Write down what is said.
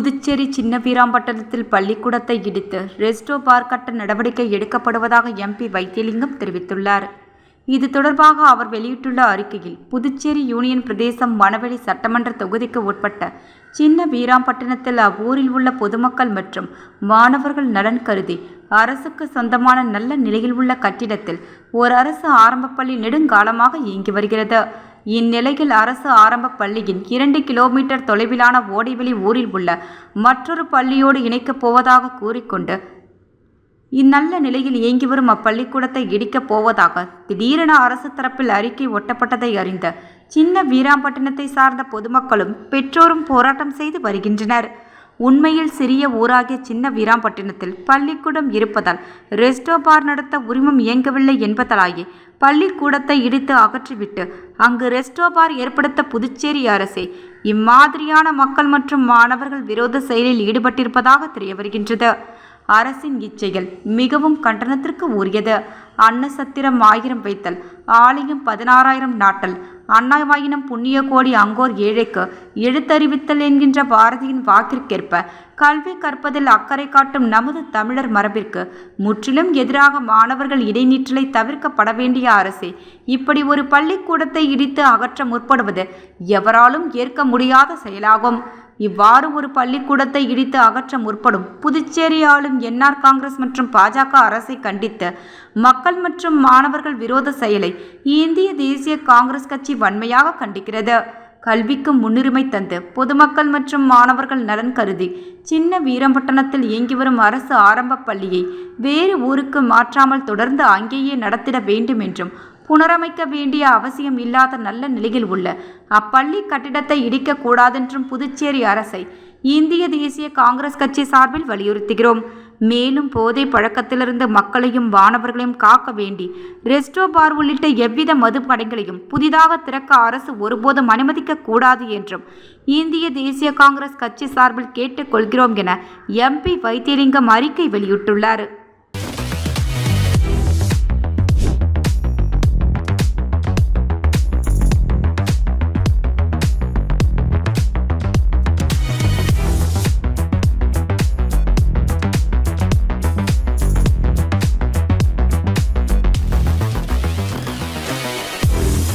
புதுச்சேரி சின்னவீராம்பட்டினத்தில் பள்ளிக்கூடத்தை இடித்து ரெஸ்டோ பார் கட்ட நடவடிக்கை எடுக்கப்படுவதாக எம்பி வைத்தியலிங்கம் தெரிவித்துள்ளார். இது தொடர்பாக அவர் வெளியிட்டுள்ள அறிக்கையில், புதுச்சேரி யூனியன் பிரதேசம் மணவெளி சட்டமன்ற தொகுதிக்கு உட்பட்ட சின்னவீராம்பட்டினத்தில் அவ்வூரில் உள்ள பொதுமக்கள் மற்றும் மாணவர்கள் நலன் கருதி அரசுக்கு சொந்தமான நல்ல நிலையில் உள்ள கட்டிடத்தில் ஓர் அரசு ஆரம்ப பள்ளி நெடுங்காலமாக இயங்கி வருகிறது. இந்நிலையில் அரசு ஆரம்ப பள்ளியின் 2 கிலோமீட்டர் தொலைவிலான ஓடைவெளி ஊரில் உள்ள மற்றொரு பள்ளியோடு இணைக்கப் போவதாக கூறிக்கொண்டு இந்நல்ல நிலையில் இயங்கி வரும் அப்பள்ளிக்கூடத்தை இடிக்கப் போவதாக திடீரென அரசு தரப்பில் அறிக்கை ஒட்டப்பட்டதை அறிந்த சின்னவீராம்பட்டினத்தை சார்ந்த பொதுமக்களும் பெற்றோரும் போராட்டம் செய்து வருகின்றனர். உண்மையில் சிறிய ஊராகிய சின்னவீராம்பட்டினத்தில் பள்ளிக்கூடம் இருப்பதால் ரெஸ்டோ பார் நடத்த உரிமம் இயங்கவில்லை என்பதாலேயே பள்ளிக்கூடத்தை இடித்து அகற்றிவிட்டு அங்கு ரெஸ்டோ பார் ஏற்படுத்த புதுச்சேரி அரசே இம்மாதிரியான மக்கள் மற்றும் மாணவர்கள் விரோத செயலில் ஈடுபட்டிருப்பதாக தெரிய வருகின்றது. அரசின் இச்செயல் மிகவும் கண்டனத்திற்கு உரியது. அன்னசத்திரம் 1000 வைத்தல், ஆலயம் 16,000 நாட்டல், அன்னாவாயினும் புண்ணிய கோடி அங்கோர் ஏழைக்கு எழுத்தறிவித்தல் என்கின்ற பாரதியின் வாக்கிற்கேற்ப கல்வி கற்பதில் அக்கறை காட்டும் நமது தமிழர் மரபிற்கு முற்றிலும் எதிராக மாணவர்கள் இடைநிற்றலை தவிர்க்கப்பட வேண்டிய அரசே இப்படி ஒரு பள்ளிக்கூடத்தை இடித்து அகற்ற முற்படுவது எவராலும் ஏற்க முடியாத செயலாகும். இவ்வாறு ஒரு பள்ளிக்கூடத்தை இடித்து அகற்ற முற்படும் புதுச்சேரி ஆளும் என்ஆர் காங்கிரஸ் மற்றும் பாஜக அரசை கண்டித்து மக்கள் மற்றும் மாணவர்கள் விரோத செயலை இந்திய தேசிய காங்கிரஸ் கட்சி வன்மையாக கண்டிக்கிறது. கல்விக்கு முன்னுரிமை தந்து பொதுமக்கள் மற்றும் மாணவர்கள் நலன் கருதி சின்னவீராம்பட்டினத்தில் இயங்கி வரும் அரசு ஆரம்ப பள்ளியை வேறு ஊருக்கு மாற்றாமல் தொடர்ந்து அங்கேயே நடத்திட வேண்டும் என்றும், புனரமைக்க வேண்டிய அவசியம் இல்லாத நல்ல நிலையில் உள்ள அப்பள்ளி கட்டிடத்தை இடிக்கக்கூடாதென்றும் புதுச்சேரி அரசை இந்திய தேசிய காங்கிரஸ் கட்சி சார்பில் வலியுறுத்துகிறோம். மேலும் போதை பழக்கத்திலிருந்து மக்களையும் மாணவர்களையும் காக்க வேண்டி ரெஸ்டோ பார் உள்ளிட்ட எவ்வித மது கடைகளையும் புதிதாக திறக்க அரசு ஒருபோதும் அனுமதிக்க கூடாது என்றும் இந்திய தேசிய காங்கிரஸ் கட்சி சார்பில் கேட்டுக்கொள்கிறோம் என எம்பி வைத்தியலிங்கம் அறிக்கை வெளியிட்டுள்ளார்.